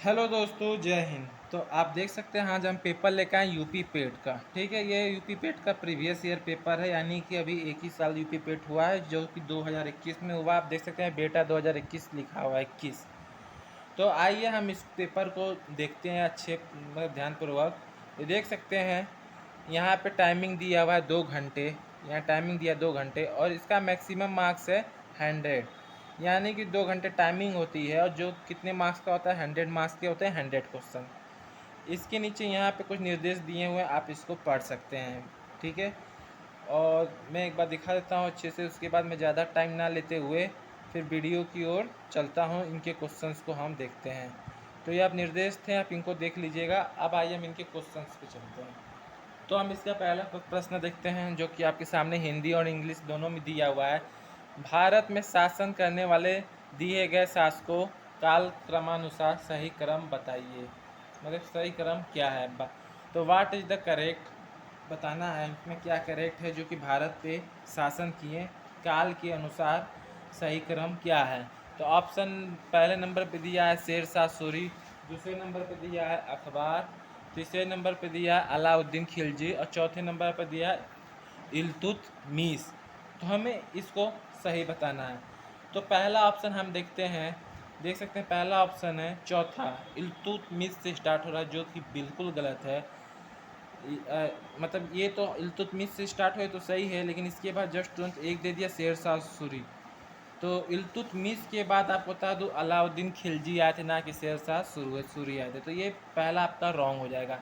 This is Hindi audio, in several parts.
हेलो दोस्तों, जय हिंद। तो आप देख सकते हैं आज हम पेपर लेकर आए यूपी पेट का। ठीक है, ये यूपी पेट का प्रीवियस ईयर पेपर है, यानी कि अभी एक ही साल यूपी पेट हुआ है जो कि 2021 में हुआ। आप देख सकते हैं बेटा 2021 लिखा हुआ है 21। तो आइए हम इस पेपर को देखते हैं अच्छे मतलब ध्यानपूर्वक। ये देख सकते हैं यहाँ पे टाइमिंग दिया हुआ है 2 घंटे। यहाँ टाइमिंग दिया 2 घंटे और इसका मैक्सिमम मार्क्स है 100, यानी कि 2 घंटे टाइमिंग होती है और जो कितने मार्क्स का होता है 100 मार्क्स के होते हैं 100 क्वेश्चन। इसके नीचे यहाँ पे कुछ निर्देश दिए हुए हैं, आप इसको पढ़ सकते हैं। ठीक है, और मैं एक बार दिखा देता हूँ अच्छे से, उसके बाद मैं ज़्यादा टाइम ना लेते हुए फिर वीडियो की ओर चलता हूँ। इनके क्वेश्चंस को हम देखते हैं। तो ये आप निर्देश थे, आप इनको देख लीजिएगा। अब आइए हम इनके क्वेश्चंस पे चलते हैं। तो हम इसका पहला प्रश्न देखते हैं जो कि आपके सामने हिंदी और इंग्लिश दोनों में दिया हुआ है। भारत में शासन करने वाले दिए गए शासकों काल क्रमानुसार सही क्रम बताइए। मतलब सही क्रम क्या है। तो व्हाट इज द करेक्ट बताना है, इसमें क्या करेक्ट है जो कि भारत पे शासन किए काल के अनुसार सही क्रम क्या है। तो ऑप्शन पहले नंबर पे दिया है शेर शाह सूरी, दूसरे नंबर पे दिया है अखबार, तीसरे नंबर पे दिया है अलाउद्दीन खिलजी और चौथे नंबर पर दिया है इल्तुतमिश। तो हमें इसको सही बताना है। तो पहला ऑप्शन हम देखते हैं, देख सकते हैं पहला ऑप्शन है चौथा, इल्तुतमिश से स्टार्ट हो रहा है, जो कि बिल्कुल गलत है। मतलब ये तो इल्तुतमिश से स्टार्ट हुए तो सही है, लेकिन इसके बाद जस्ट तुरंत एक दे दिया शेर शाह सूरी। तो इल्तुतमिश के बाद आपको बता दूँ अलाउद्दीन खिलजी आए थे, ना कि शेर शाह सूरी आए थे। तो ये पहला आपका रॉन्ग हो जाएगा।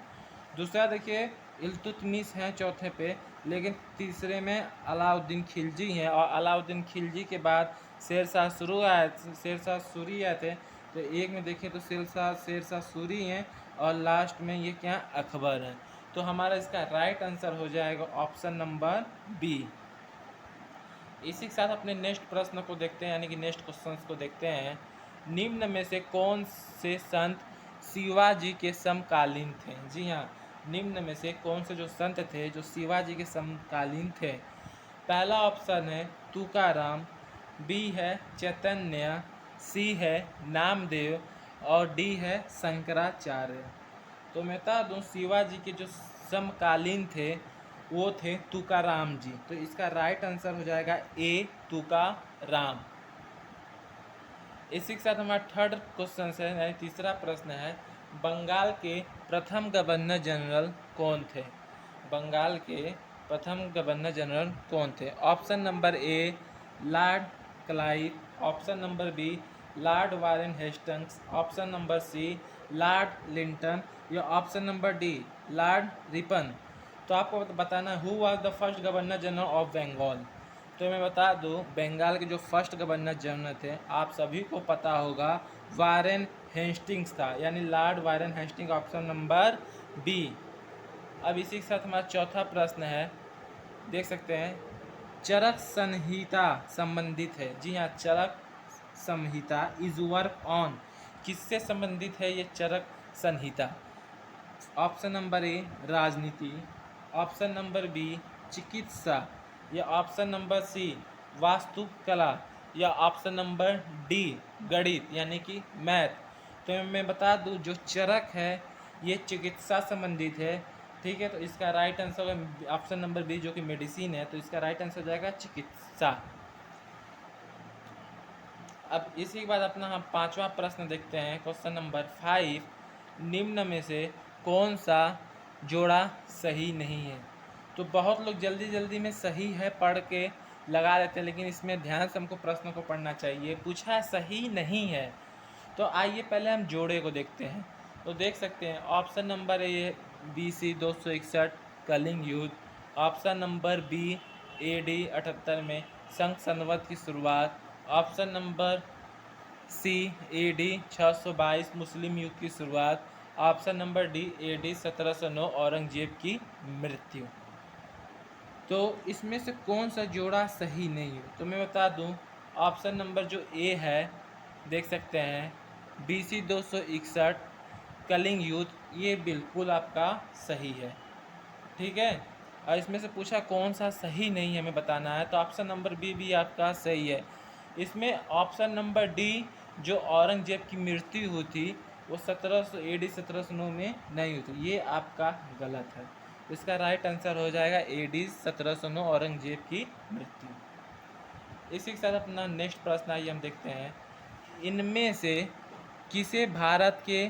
दूसरा देखिए इल्तुतमिश हैं चौथे पे, लेकिन तीसरे में अलाउद्दीन खिलजी हैं और अलाउद्दीन खिलजी के बाद शेर शाह सूरी आए थे। तो एक में देखिए तो शेर शाह सूरी हैं और लास्ट में ये क्या अकबर हैं। तो हमारा इसका राइट आंसर हो जाएगा ऑप्शन नंबर बी। इसी के साथ अपने नेक्स्ट प्रश्न को देखते हैं, यानी कि नेक्स्ट क्वेश्चन को देखते हैं। निम्न में से कौन से संत शिवाजी के समकालीन थे। जी हाँ, निम्न में से कौन से जो संत थे जो शिवाजी के समकालीन थे। पहला ऑप्शन है तुकाराम, बी है चैतन्य, सी है नामदेव और डी है शंकराचार्य। तो मैं बता दूँ शिवाजी के जो समकालीन थे वो थे तुकाराम जी। तो इसका राइट आंसर हो जाएगा ए तुकाराम। इसी के साथ हमारा थर्ड क्वेश्चन है, यानी तीसरा प्रश्न है, बंगाल के प्रथम गवर्नर जनरल कौन थे। बंगाल के प्रथम गवर्नर जनरल कौन थे। Option number A lord Clive, option number B lord Warren Hastings, option number C lord Lytton या option number D lord Ripon. तो आपको बताना है who was the first governor general of Bengal. तो मैं बता दूं बंगाल के जो फर्स्ट गवर्नर जनरल थे आप सभी को पता होगा वारेन हेस्टिंग्स था, यानी lord Warren Hastings, option number B. अब इसी के साथ हमारा चौथा प्रश्न है, देख सकते हैं चरक संहिता संबंधित है। जी हाँ, चरक संहिता इज वर्क ऑन, किससे संबंधित है ये चरक संहिता। ऑप्शन नंबर ए राजनीति, ऑप्शन नंबर बी चिकित्सा या ऑप्शन नंबर सी वास्तुकला या ऑप्शन नंबर डी गणित यानी कि मैथ। तो मैं बता दूं जो चरक है ये चिकित्सा संबंधित है। ठीक है, तो इसका राइट आंसर होगा ऑप्शन नंबर बी जो कि मेडिसिन है। तो इसका राइट आंसर हो जाएगा चिकित्सा। अब इसी के बाद अपना हम पांचवा प्रश्न देखते हैं, क्वेश्चन नंबर 5। निम्न में से कौन सा जोड़ा सही नहीं है। तो बहुत लोग जल्दी जल्दी में सही है पढ़ के लगा देते हैं, लेकिन इसमें ध्यान से हमको प्रश्न को पढ़ना चाहिए। पूछा है सही नहीं है, तो आइए पहले हम जोड़े को देखते हैं। तो देख सकते हैं option number A BC 261 Kalinga युद्ध, ऑप्शन नंबर बी AD 78 में संघ संवत की शुरुआत, ऑप्शन नंबर सी AD 622 मुस्लिम युग की शुरुआत, option number D AD 1709 Aurangzeb की मृत्यु। तो इसमें से कौन सा जोड़ा सही नहीं है। तो मैं बता दूं ऑप्शन नंबर जो ए है, देख सकते हैं BC 261 कलिंग युद्ध, ये बिल्कुल आपका सही है। ठीक है, और इसमें से पूछा कौन सा सही नहीं है हमें बताना है, तो ऑप्शन नंबर बी भी आपका सही है। इसमें ऑप्शन नंबर डी जो औरंगजेब की मृत्यु हुई थी वो 1700 AD 1709 में नहीं हुई थी। ये आपका गलत है। इसका राइट आंसर हो जाएगा AD 1709 औरंगजेब की मृत्यु। इसी के साथ अपना नेक्स्ट प्रश्न आइए हम देखते हैं, इनमें से किसे भारत के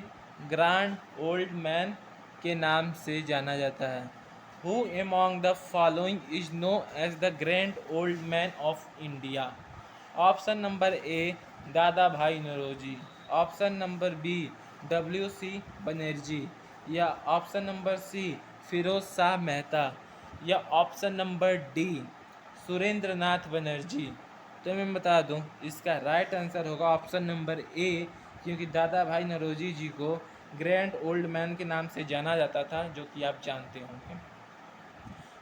ग्रैंड ओल्ड मैन के नाम से जाना जाता है? Who among the following is known as the grand old man of India? Option number A Dada Bhai Naoroji, option number B WC Banerjee, या option number C Firoz Shah Mehta, या option number D Surendra Nath Banerjee. तो मैं बता दूं, इसका राइट आंसर होगा ऑप्शन नंबर ए, क्योंकि दादा भाई नौरोजी जी को ग्रैंड ओल्ड मैन के नाम से जाना जाता था, जो कि आप जानते होंगे।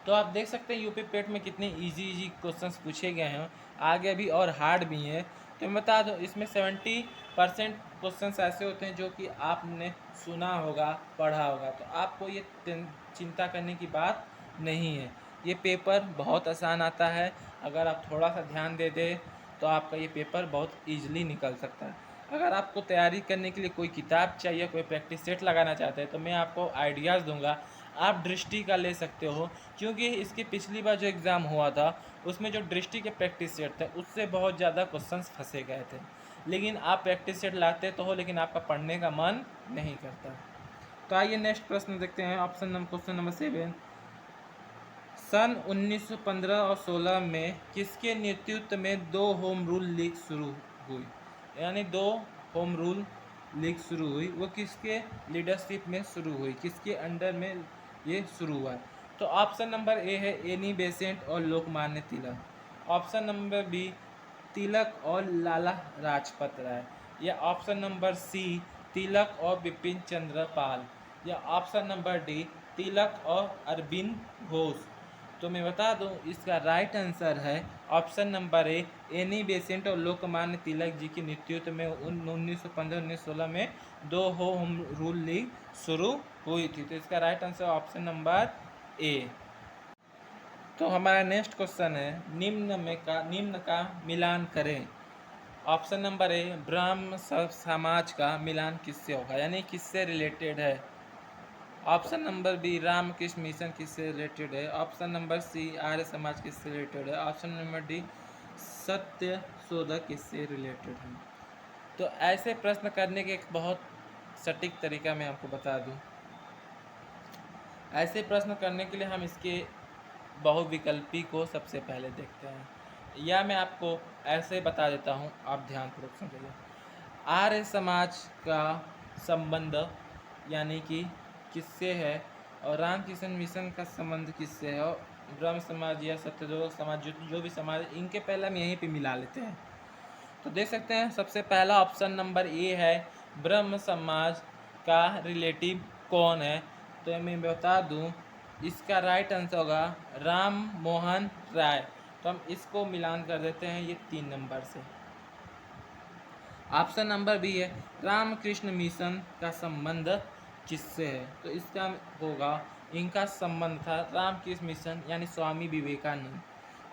तो आप देख सकते हैं यूपी पेट में कितने इजी क्वेश्चंस पूछे गए हैं, आगे भी और हार्ड भी हैं। तो मैं बता दूं, इसमें 70% क्वेश्चंस ऐसे होते हैं जो कि आपने सुना होगा, पढ़ा होगा, तो आपको ये चिंता करने की बात नहीं है। ये पेपर बहुत आसान आता है, अगर आप थोड़ा सा ध्यान दे दें तो आपका ये पेपर बहुत ईजिली निकल सकता है। अगर आपको तैयारी करने के लिए कोई किताब चाहिए, कोई प्रैक्टिस सेट लगाना चाहते हैं, तो मैं आपको आइडियाज़ दूंगा। आप दृष्टि का ले सकते हो, क्योंकि इसकी पिछली बार जो एग्ज़ाम हुआ था उसमें जो दृष्टि के प्रैक्टिस सेट थे उससे बहुत ज़्यादा क्वेश्चंस फंसे गए थे। लेकिन आप प्रैक्टिस सेट लाते तो हो, लेकिन आपका पढ़ने का मन नहीं करता। तो आइए नेक्स्ट प्रश्न देखते हैं। क्वेश्चन नंबर 7, सन 1915 और 16 में किसके नेतृत्व में 2 होम रूल लीग शुरू हुई? यानी 2 होम रूल लीग शुरू हुई, वो किसके लीडरशिप में शुरू हुई, किसके अंडर में ये शुरू हुआ? तो ऑप्शन नंबर ए है एनी बेसेंट और Lokmanya Tilak, option number B तिलक और लाला लाजपत राय, या ऑप्शन नंबर सी तिलक और बिपिन चंद्र पाल, या ऑप्शन नंबर डी तिलक और अरविंद घोष। तो मैं बता दूं, इसका राइट आंसर है ऑप्शन नंबर ए एनी बेसेंट और लोकमान्य तिलक जी के नेतृत्व में 1915-1916 में 2 होम रूल लीग शुरू हुई थी। तो इसका राइट आंसर ऑप्शन नंबर ए। तो हमारा नेक्स्ट क्वेश्चन है, निम्न का मिलान करें। ऑप्शन नंबर ए ब्राह्म समाज का मिलान किससे होगा, यानी किससे रिलेटेड है? Option number B Ramakrishna mission किससे रिलेटेड है, option number C Arya Samaj किससे रिलेटेड है, ऑप्शन नंबर डी सत्य शोधक किससे रिलेटेड है। तो ऐसे प्रश्न करने के एक बहुत सटीक तरीका मैं आपको बता दूं। ऐसे प्रश्न करने के लिए हम इसके बहुविकल्पी को सबसे पहले देखते हैं, या मैं आपको ऐसे बता देता हूं, आप ध्यानपूर्वक समझिए। आर्य समाज का संबंध यानी कि किससे है, और रामकृष्ण मिशन का संबंध किससे है, और ब्रह्म समाज या सत्यशोधक समाज जो भी समाज, इनके पहले हम यहीं पे मिला लेते हैं। तो देख सकते हैं सबसे पहला ऑप्शन नंबर ए है ब्रह्म समाज का रिलेटिव कौन है। तो मैं बता दूं, इसका राइट आंसर होगा राम मोहन राय। तो हम इसको मिलान कर देते हैं ये 3 नंबर से। ऑप्शन नंबर बी है रामकृष्ण मिशन का संबंध किससे है, तो इसका होगा, इनका संबंध था रामकृष्ण मिशन यानी स्वामी विवेकानंद,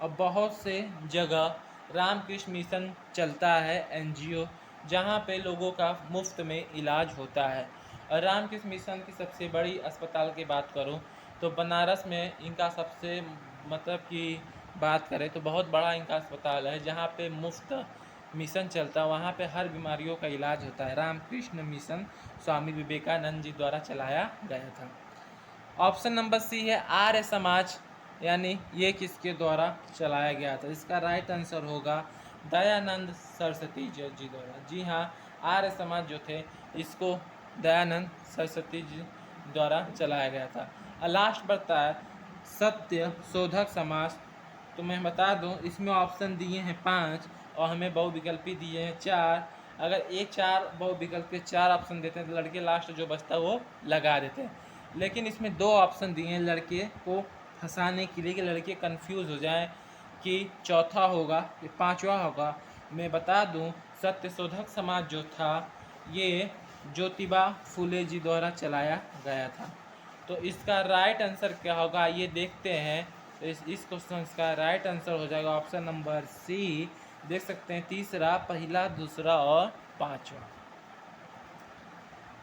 और बहुत से जगह रामकृष्ण मिशन चलता है NGO, जहाँ पे लोगों का मुफ्त में इलाज होता है। और रामकृष्ण मिशन की सबसे बड़ी अस्पताल की बात करूँ तो बनारस में इनका सबसे मतलब कि बात करें तो बहुत बड़ा इनका अस्पताल है, जहाँ पे मुफ्त मिशन चलता है, वहाँ पे हर बीमारियों का इलाज होता है। रामकृष्ण मिशन स्वामी विवेकानंद जी द्वारा चलाया गया था। ऑप्शन नंबर सी है आर्य समाज, यानी ये किसके द्वारा चलाया गया था, इसका राइट आंसर होगा दयानंद सरस्वती जी द्वारा। जी हाँ, आर्य समाज जो थे इसको दयानंद सरस्वती जी द्वारा चलाया गया था। लास्ट बढ़ता है सत्य शोधक समाज। तो मैं बता दूं, इसमें ऑप्शन दिए हैं 5 और हमें बहुविकल्पी दिए हैं 4। अगर ये 4 बहुविकल्प के 4 ऑप्शन देते हैं तो लड़के लास्ट जो बचता है वो लगा देते हैं, लेकिन इसमें 2 ऑप्शन दिए हैं लड़के को फंसाने के लिए कि लड़के कंफ्यूज हो जाएं कि चौथा होगा कि पांचवा होगा। मैं बता दूं, सत्य शोधक समाज जो था ये ज्योतिबा फुले जी द्वारा चलाया गया था। तो इसका राइट आंसर क्या होगा ये देखते हैं। तो इस क्वेश्चन का राइट आंसर हो जाएगा ऑप्शन नंबर सी। देख सकते हैं तीसरा, पहला, दूसरा और पांचवा।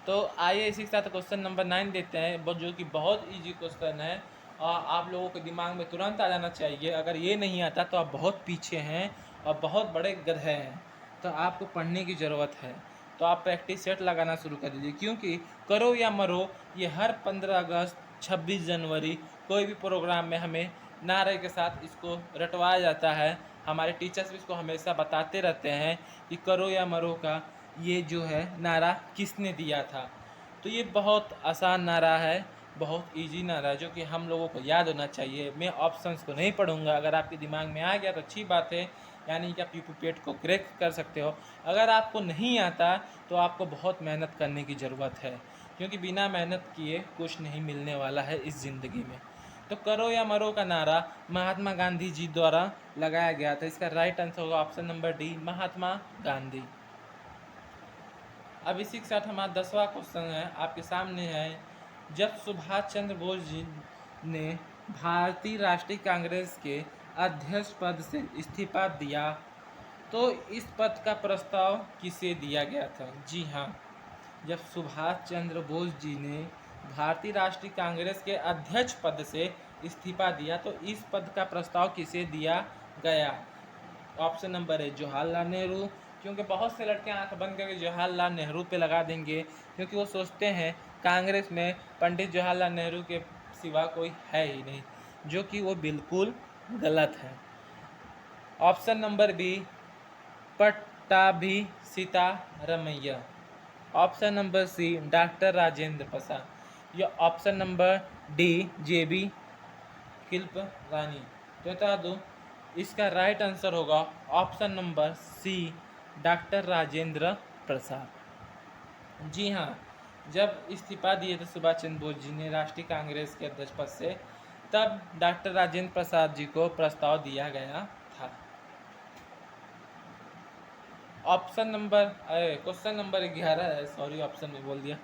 तो आइए इसी के साथ क्वेश्चन नंबर 9 देते हैं, जो कि बहुत इजी क्वेश्चन है और आप लोगों के दिमाग में तुरंत आ जाना चाहिए। अगर ये नहीं आता तो आप बहुत पीछे हैं और बहुत बड़े गधे हैं, तो आपको पढ़ने की ज़रूरत है। तो आप प्रैक्टिस सेट लगाना शुरू कर दीजिए, क्योंकि करो या मरो ये हर 15 अगस्त 26 जनवरी कोई भी प्रोग्राम में हमें नारे के साथ इसको रटवाया जाता है। हमारे टीचर्स भी इसको हमेशा बताते रहते हैं कि करो या मरो का ये जो है नारा किसने दिया था। तो ये बहुत आसान नारा है, बहुत इजी नारा है, जो कि हम लोगों को याद होना चाहिए। मैं ऑप्शंस को नहीं पढ़ूंगा, अगर आपके दिमाग में आ गया तो अच्छी बात है, यानी कि आप यूपी पेट को क्रैक कर सकते हो। अगर आपको नहीं आता तो आपको बहुत मेहनत करने की ज़रूरत है, क्योंकि बिना मेहनत किए कुछ नहीं मिलने वाला है इस ज़िंदगी में। तो करो या मरो का नारा महात्मा गांधी जी द्वारा लगाया गया था। इसका राइट आंसर होगा option number D, Mahatma Gandhi. अब इसी के साथ हमारा 10वां क्वेश्चन है आपके सामने है। जब सुभाष चंद्र बोस जी ने भारतीय राष्ट्रीय कांग्रेस के अध्यक्ष पद से इस्तीफा दिया तो इस पद का प्रस्ताव किसे दिया गया था? जी हाँ, जब सुभाष चंद्र बोस जी ने भारतीय राष्ट्रीय कांग्रेस के अध्यक्ष पद से इस्तीफा दिया तो इस पद का प्रस्ताव किसे दिया गया? ऑप्शन नंबर है जवाहरलाल नेहरू, क्योंकि बहुत से लड़के आंख बंद करके जवाहरलाल नेहरू पे लगा देंगे, क्योंकि वो सोचते हैं कांग्रेस में पंडित जवाहरलाल नेहरू के सिवा कोई है ही नहीं, जो कि वो बिल्कुल गलत है। Option number B Pattabhi Sitaramayya. Option number C doctor Rajendra Prasad, या option number D JB Kripalani. तो बता दूँ, इसका राइट आंसर होगा option number C doctor Rajendra Prasad. जी हाँ, जब इस्तीफा दिए थे सुभाष चंद्र बोस जी ने राष्ट्रीय कांग्रेस के अध्यक्ष पद से, तब डॉक्टर राजेंद्र प्रसाद जी को प्रस्ताव दिया गया था। ऑप्शन नंबर क्वेश्चन नंबर 11 है, सॉरी ऑप्शन में बोल दिया।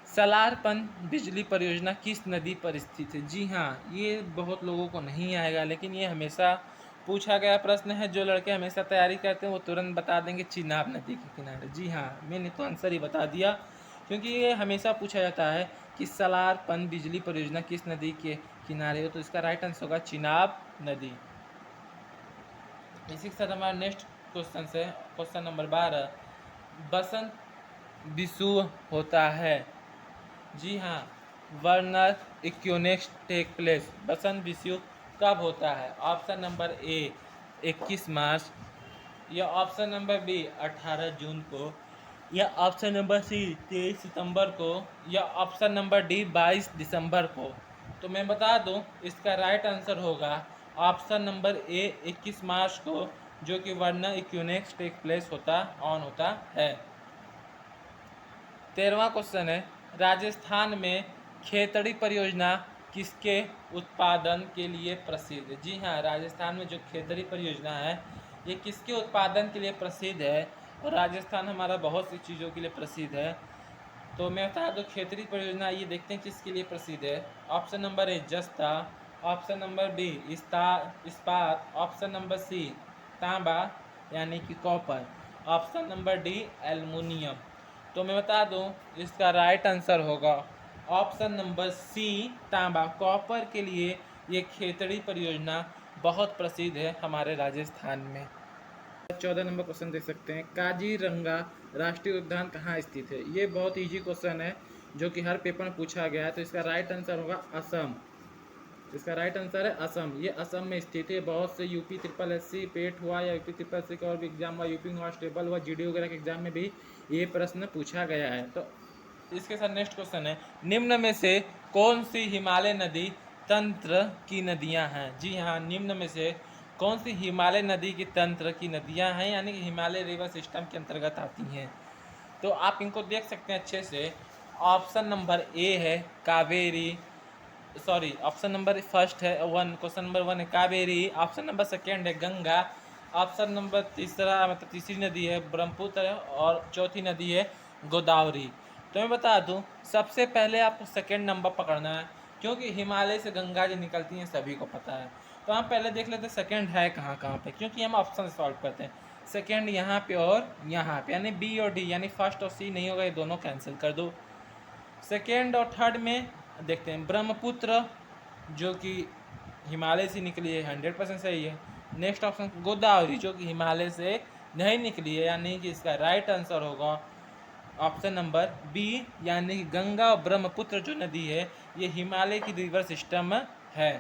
सलारपन बिजली परियोजना किस नदी पर स्थित है? जी हाँ, ये बहुत लोगों को नहीं आएगा, लेकिन ये हमेशा पूछा गया प्रश्न है। जो लड़के हमेशा तैयारी करते हैं वो तुरंत बता देंगे चिनाब नदी के किनारे। जी हाँ, मैंने तो आंसर ही बता दिया, क्योंकि ये हमेशा पूछा जाता है कि सलारपन बिजली परियोजना किस नदी के किनारे हो, तो इसका राइट आंसर होगा चिनाब नदी। इसी के साथ हमारा नेक्स्ट क्वेश्चन से क्वेश्चन नंबर 12, बसंत विषुव होता है? जी हाँ, वर्नर इक्विनोक्स टेक प्लेस। बसंत विषुव कब होता है? ऑप्शन नंबर ए 21 मार्च, या ऑप्शन नंबर बी 18 जून को, या ऑप्शन नंबर सी 23 सितंबर को, या ऑप्शन नंबर डी 22 दिसंबर को। तो मैं बता दूं, इसका राइट आंसर होगा ऑप्शन नंबर ए 21 मार्च को, जो कि vernal equinox take place on होता है। 13वां क्वेश्चन है, राजस्थान में खेतड़ी परियोजना किसके उत्पादन के लिए प्रसिद्ध है? जी हाँ, राजस्थान में जो खेतड़ी परियोजना है ये किसके उत्पादन के लिए प्रसिद्ध है? और राजस्थान हमारा बहुत सी चीज़ों के लिए प्रसिद्ध है। तो मैं बता दूँ, खेतड़ी परियोजना ये देखते हैं किसके लिए प्रसिद्ध है। ऑप्शन नंबर ए जस्ता, ऑप्शन नंबर बी इस्पात, ऑप्शन नंबर सी तांबा यानी कि copper, option number D aluminium. तो मैं बता दूं, इसका राइट आंसर होगा ऑप्शन नंबर सी तांबा। कॉपर के लिए ये खेतड़ी परियोजना बहुत प्रसिद्ध है हमारे राजस्थान में। 14 नंबर क्वेश्चन देख सकते हैं, काजीरंगा राष्ट्रीय उद्यान कहाँ स्थित है? ये बहुत इजी क्वेश्चन है, जो कि हर पेपर में पूछा गया है। तो इसका राइट आंसर होगा असम। इसका राइट आंसर है असम। ये असम में स्थित है। बहुत से यूपी ट्रिपल एससी पेट हुआ या यूपी ट्रिपल एससी का और भी एग्जाम हुआ, यूपी कॉन्स्टेबल हुआ, जीडी वगैरह के एग्जाम में भी ये प्रश्न पूछा गया है। तो इसके साथ नेक्स्ट क्वेश्चन है, निम्न में से कौन सी हिमालय नदी तंत्र की नदियां हैं? जी हाँ, निम्न में से कौन सी हिमालय नदी की तंत्र की नदियां हैं, यानी कि हिमालय रिवर सिस्टम के अंतर्गत आती हैं। तो आप इनको देख सकते हैं अच्छे से। ऑप्शन नंबर ए है Kaveri, sorry option number first है क्वेश्चन नंबर 1 है कावेरी, ऑप्शन नंबर सेकेंड है गंगा, ऑप्शन नंबर तीसरा मतलब तीसरी नदी है ब्रह्मपुत्र, और चौथी नदी है गोदावरी। तो मैं बता दूं, सबसे पहले आपको सेकेंड नंबर पकड़ना है, क्योंकि हिमालय से गंगा जी निकलती हैं सभी को पता है। तो हम पहले देख लेते हैं सेकेंड है कहाँ कहाँ पे, क्योंकि हम ऑप्शन सॉल्व करते हैं। सेकेंड यहाँ पे और यहाँ पे, यानी बी और डी, यानी फर्स्ट और सी नहीं होगा, ये दोनों कैंसिल कर दो। सेकेंड और थर्ड में देखते हैं, ब्रह्मपुत्र जो कि हिमालय से निकली है, 100% सही है। नेक्स्ट ऑप्शन गोदावरी जो कि हिमालय से नहीं निकली है, यानी कि इसका राइट आंसर होगा ऑप्शन नंबर बी, यानी कि गंगा और ब्रह्मपुत्र जो नदी है ये हिमालय की रिवर सिस्टम है।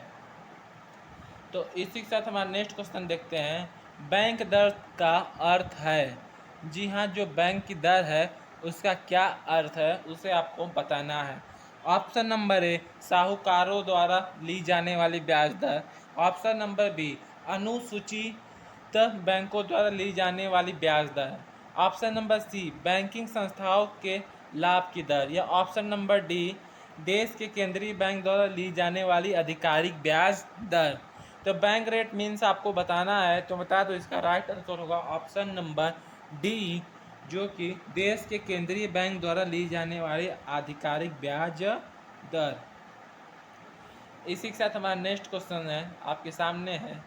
तो इसी के साथ हमारा नेक्स्ट क्वेश्चन देखते हैं, बैंक दर का अर्थ है। जी हाँ, जो बैंक की दर है उसका क्या अर्थ है उसे आपको बताना है। ऑप्शन नंबर ए, साहूकारों द्वारा ली जाने वाली ब्याज दर। ऑप्शन नंबर बी, अनुसूचित बैंकों द्वारा ली जाने वाली ब्याज दर। ऑप्शन नंबर सी, बैंकिंग संस्थाओं के लाभ की दर। या ऑप्शन नंबर डी, देश के केंद्रीय बैंक द्वारा ली जाने वाली आधिकारिक ब्याज दर। तो बैंक रेट मीन्स आपको बताना है, तो बता दो इसका राइट आंसर होगा ऑप्शन नंबर डी, जो कि देश के केंद्रीय बैंक द्वारा ली जाने वाली आधिकारिक ब्याज दर। इसी के साथ हमारा नेक्स्ट क्वेश्चन है आपके सामने है,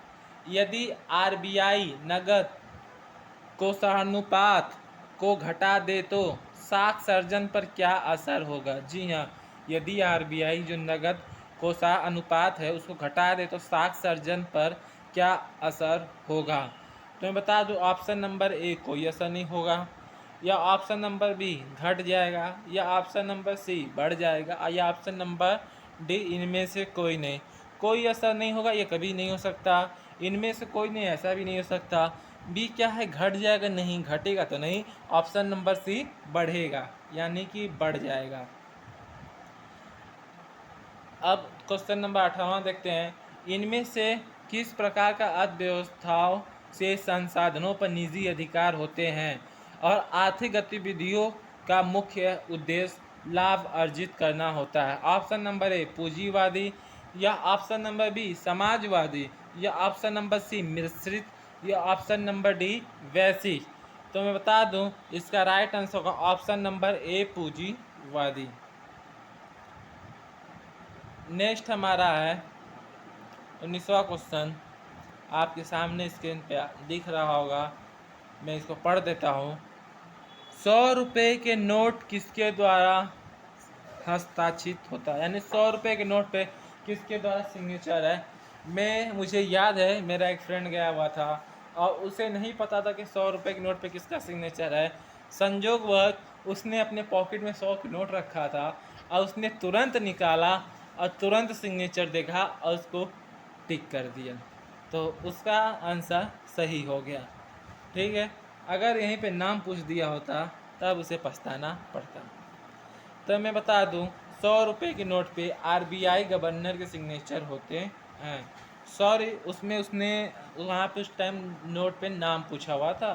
यदि आरबीआई नगद कोषानुपात को घटा दे तो साख सर्जन पर क्या असर होगा। जी हाँ, यदि आरबीआई जो नगद कोषा अनुपात है उसको घटा दे तो साख सर्जन पर क्या असर होगा। तो मैं बता दूं, ऑप्शन नंबर ए, कोई असर नहीं होगा। या ऑप्शन नंबर बी, घट जाएगा। या ऑप्शन नंबर सी, बढ़ जाएगा। या ऑप्शन नंबर डी, इनमें से कोई नहीं। कोई असर नहीं होगा, ये कभी नहीं हो सकता। इनमें से कोई नहीं, ऐसा भी नहीं हो सकता। बी क्या है, घट जाएगा, नहीं घटेगा तो नहीं। ऑप्शन नंबर सी, बढ़ेगा, यानी कि बढ़ जाएगा। अब क्वेश्चन नंबर 18वां देखते हैं, इनमें से किस प्रकार का अर्थव्यवस्थाओं से संसाधनों पर निजी अधिकार होते हैं और आर्थिक गतिविधियों का मुख्य उद्देश्य लाभ अर्जित करना होता है। ऑप्शन नंबर ए, पूंजीवादी। या ऑप्शन नंबर बी, समाजवादी। या ऑप्शन नंबर सी, मिश्रित। या ऑप्शन नंबर डी, वैश्विक। तो मैं बता दूं इसका राइट आंसर होगा ऑप्शन नंबर ए, पूंजीवादी। नेक्स्ट हमारा है 19वां क्वेश्चन, आपके सामने स्क्रीन पे दिख रहा होगा, मैं इसको पढ़ देता हूँ। 100 रुपये के नोट किसके द्वारा हस्ताक्षरित होता है, यानी 100 रुपये के नोट पे किसके द्वारा सिग्नेचर है। मुझे याद है, मेरा एक फ्रेंड गया हुआ था और उसे नहीं पता था कि 100 रुपये के नोट पे किसका सिग्नेचर है। संयोगवश उसने अपने पॉकेट में 100 का नोट रखा था और उसने तुरंत निकाला और तुरंत सिग्नेचर देखा और उसको टिक कर दिया, तो उसका आंसर सही हो गया। ठीक है, अगर यहीं पे नाम पूछ दिया होता तब उसे पछताना पड़ता। तो मैं बता दूं, 100 रुपये के नोट पे आरबीआई गवर्नर के सिग्नेचर होते हैं। सॉरी, उसमें उसने वहाँ पे उस टाइम नोट पे नाम पूछा हुआ था,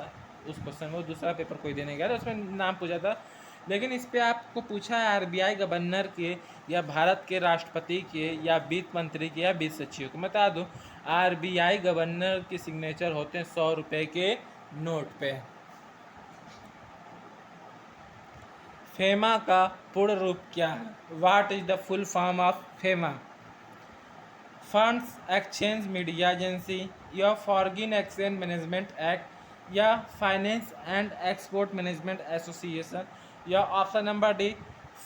उस क्वेश्चन में दूसरा पेपर कोई देने गया था उसमें नाम पूछा था, लेकिन इस पे आपको पूछा है आरबीआई गवर्नर के या भारत के राष्ट्रपति के या वित्त मंत्री के या वित्त सचिव को। बता दूं, आरबीआई गवर्नर के सिग्नेचर होते हैं 100 रुपये के नोट पे। फेमा का पूर्ण रूप क्या है? What is the full form of FEMA? Funds exchange media agency, या फॉरेन एक्सचेंज मैनेजमेंट एक्ट, या finance and export management association, या option number D,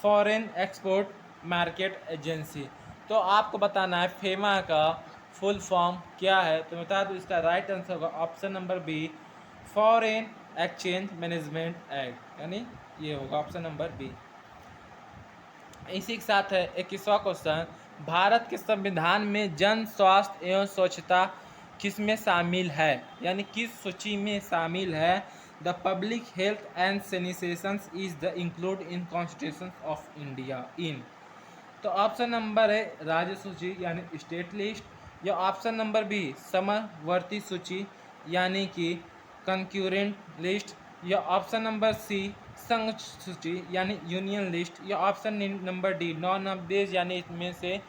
foreign export market agency. तो आपको बताना है फेमा का फुल फॉर्म क्या है। तो बता दूँ इसका राइट आंसर होगा option number B, foreign exchange management act, यानी ये होगा ऑप्शन नंबर बी। इसी के साथ है 21वां क्वेश्चन, भारत के संविधान में जन स्वास्थ्य एवं स्वच्छता किस में शामिल है, यानी किस सूची में शामिल है। The public health and sanitation is the include in constitution of India in. तो ऑप्शन नंबर है राज्य सूची, यानी स्टेट लिस्ट। या ऑप्शन नंबर बी, समवर्ती सूची, यानी कि कंक्यूरेंट लिस्ट। या ऑप्शन नंबर सी, संघ सूची, यानी यूनियन लिस्ट। या option number D, none of this, यानी इसमें से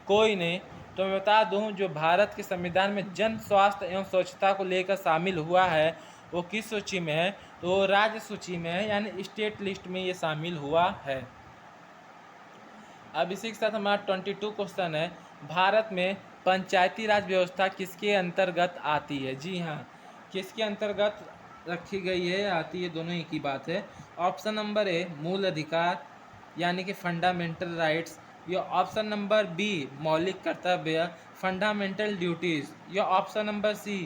कोई नहीं। तो मैं बता दूं, जो भारत के संविधान में जन स्वास्थ्य एवं स्वच्छता को लेकर शामिल हुआ है वो किस सूची में है, तो वो राज्य सूची में है, यानी स्टेट लिस्ट में ये शामिल हुआ है। अब इसी के साथ हमारा 22 क्वेश्चन है, भारत में पंचायती राज व्यवस्था किसके अंतर्गत आती है। जी हाँ, किसके अंतर्गत रखी गई है आती है, दोनों एक ही बात है। ऑप्शन नंबर ए मूल अधिकार यानी कि फंडामेंटल राइट्स, या ऑप्शन नंबर बी मौलिक कर्तव्य फंडामेंटल ड्यूटीज, या ऑप्शन नंबर सी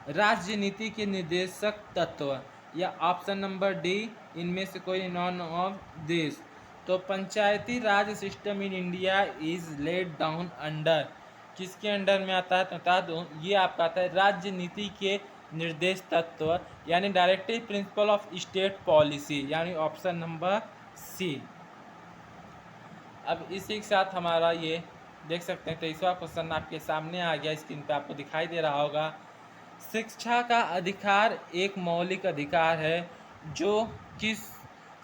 राजनीति के निर्देशक तत्व, या ऑप्शन नंबर डी इनमें से कोई नॉन ऑफ दिस। तो Panchayati Raj system in India is laid down under, किसके अंडर में आता है तो बता दूँ, ये आपका आता है राजनीति के निर्देश तत्व यानी directive principle of state policy, यानी ऑप्शन नंबर सी। अब इसी के साथ हमारा ये देख सकते हैं 23वां क्वेश्चन आपके सामने आ गया, स्क्रीन पे आपको दिखाई दे रहा होगा। शिक्षा का अधिकार एक मौलिक अधिकार है जो किस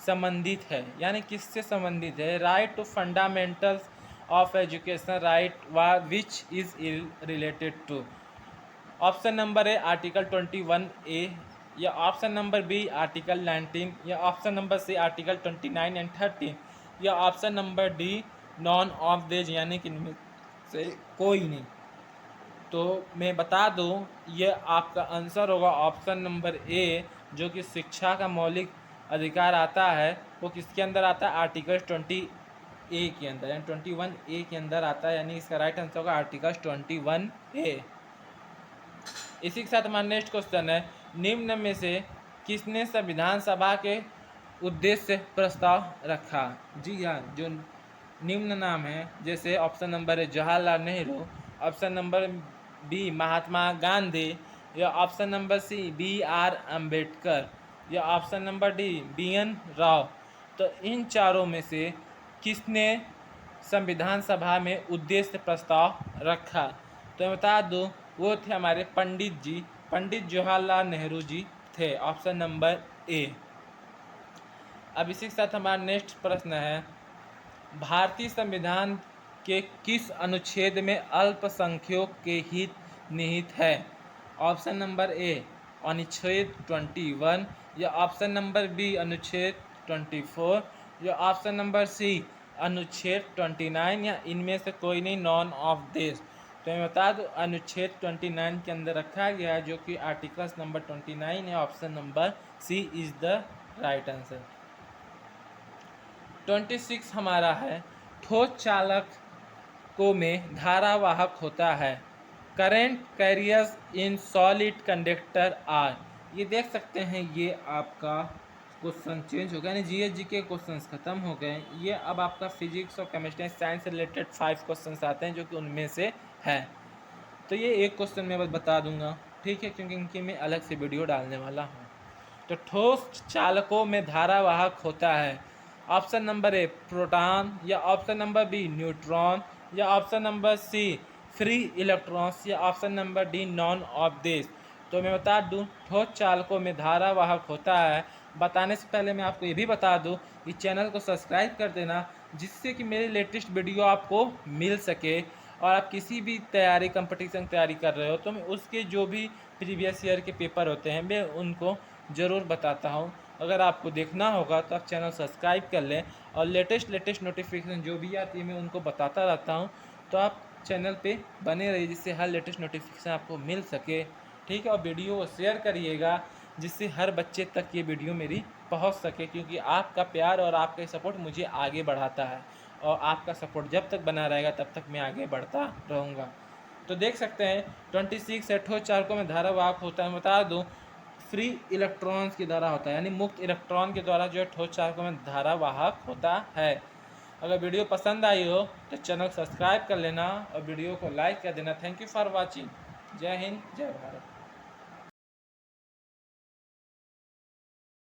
संबंधित है, यानी किससे संबंधित है। Right to fundamentals of education right व which is related to. Option number A article 21A, या ऑप्शन नंबर बी आर्टिकल 19, या option number C article 29 and 30, या option number D none of this, यानी कि इनमें से कोई नहीं। तो मैं बता दूं ये आपका आंसर होगा ऑप्शन नंबर ए, जो कि शिक्षा का मौलिक अधिकार आता है वो किसके अंदर आता है, आर्टिकल 20A के अंदर, यानी 21A के अंदर आता है, यानी इसका राइट आंसर होगा आर्टिकल 21A। इसी के साथ हमारा नेक्स्ट क्वेश्चन है, निम्न में से किसने संविधान सभा के उद्देश्य प्रस्ताव रखा। जी हाँ, जो निम्न नाम है, जैसे option number A Jawaharlal Nehru, option number B Mahatma Gandhi, या option number C BR Ambedkar, या option number D BN Rao. तो इन चारों में से किसने संविधान सभा में उद्देश्य प्रस्ताव रखा, तो मैं बता दूं वो थे हमारे पंडित जवाहरलाल नेहरू जी थे, ऑप्शन नंबर ए। अब इसी के साथ हमारा नेक्स्ट प्रश्न है, भारतीय संविधान के किस अनुच्छेद में अल्पसंख्यकों के हित निहित है। ऑप्शन नंबर ए अनुच्छेद 21, या ऑप्शन नंबर बी अनुच्छेद 24, या ऑप्शन नंबर सी अनुच्छेद 29, या इनमें से कोई नहीं नॉन ऑफ दिस। तो मैं बता दूं अनुच्छेद 29 के अंदर रखा गया है, जो कि आर्टिकल्स नंबर 29 है, option number C is the right answer. 26 हमारा है, ठोस चालक को में धारावाहक होता है। Current carriers in solid conductor are. ये देख सकते हैं ये आपका क्वेश्चन चेंज हो गया, यानी जीएस के क्वेश्चंस खत्म हो गए। ये अब आपका फिजिक्स और केमिस्ट्री साइंस से रिलेटेड 5 क्वेश्चंस आते हैं, जो कि उनमें से है। तो ये एक क्वेश्चन मैं बस बता दूंगा, ठीक है, क्योंकि इनकी मैं अलग से वीडियो डालने वाला हूँ। तो ठोस चालकों में धारावाहक होता है, ऑप्शन नंबर ए प्रोटॉन, या ऑप्शन नंबर बी न्यूट्रॉन, या option number C free electrons, या option number D none of this. तो मैं बता दूं ठोस चालकों में धारावाहक होता है। बताने से पहले मैं आपको ये भी बता दूं कि चैनल को सब्सक्राइब कर देना, जिससे कि मेरी लेटेस्ट वीडियो आपको मिल सके। और आप किसी भी तैयारी कंपटीशन तैयारी कर रहे हो तो मैं उसके जो भी प्रीवियस ईयर के पेपर होते हैं मैं उनको ज़रूर बताता हूँ। अगर आपको देखना होगा तो आप चैनल सब्सक्राइब कर लें, और लेटेस्ट नोटिफिकेशन जो भी आती है मैं उनको बताता रहता हूँ। तो आप चैनल पे बने रहिए, जिससे हर लेटेस्ट नोटिफिकेशन आपको मिल सके, ठीक है। और वीडियो को शेयर करिएगा, जिससे हर बच्चे तक ये वीडियो मेरी पहुंच सके, क्योंकि आपका प्यार और आपका सपोर्ट मुझे आगे बढ़ाता है, और आपका सपोर्ट जब तक बना रहेगा तब तक मैं आगे बढ़ता रहूँगा। तो देख सकते हैं 26 से ठोस चालकों में धारावाहक होता है। बता दूँ फ्री इलेक्ट्रॉन्स की द्वारा होता है, यानी मुक्त इलेक्ट्रॉन के द्वारा जो है ठोस चालकों में धारावाहक होता है। अगर वीडियो पसंद आई हो तो चैनल को सब्सक्राइब कर लेना और वीडियो को लाइक कर देना। Thank you for watching. जय हिंद, जय भारत।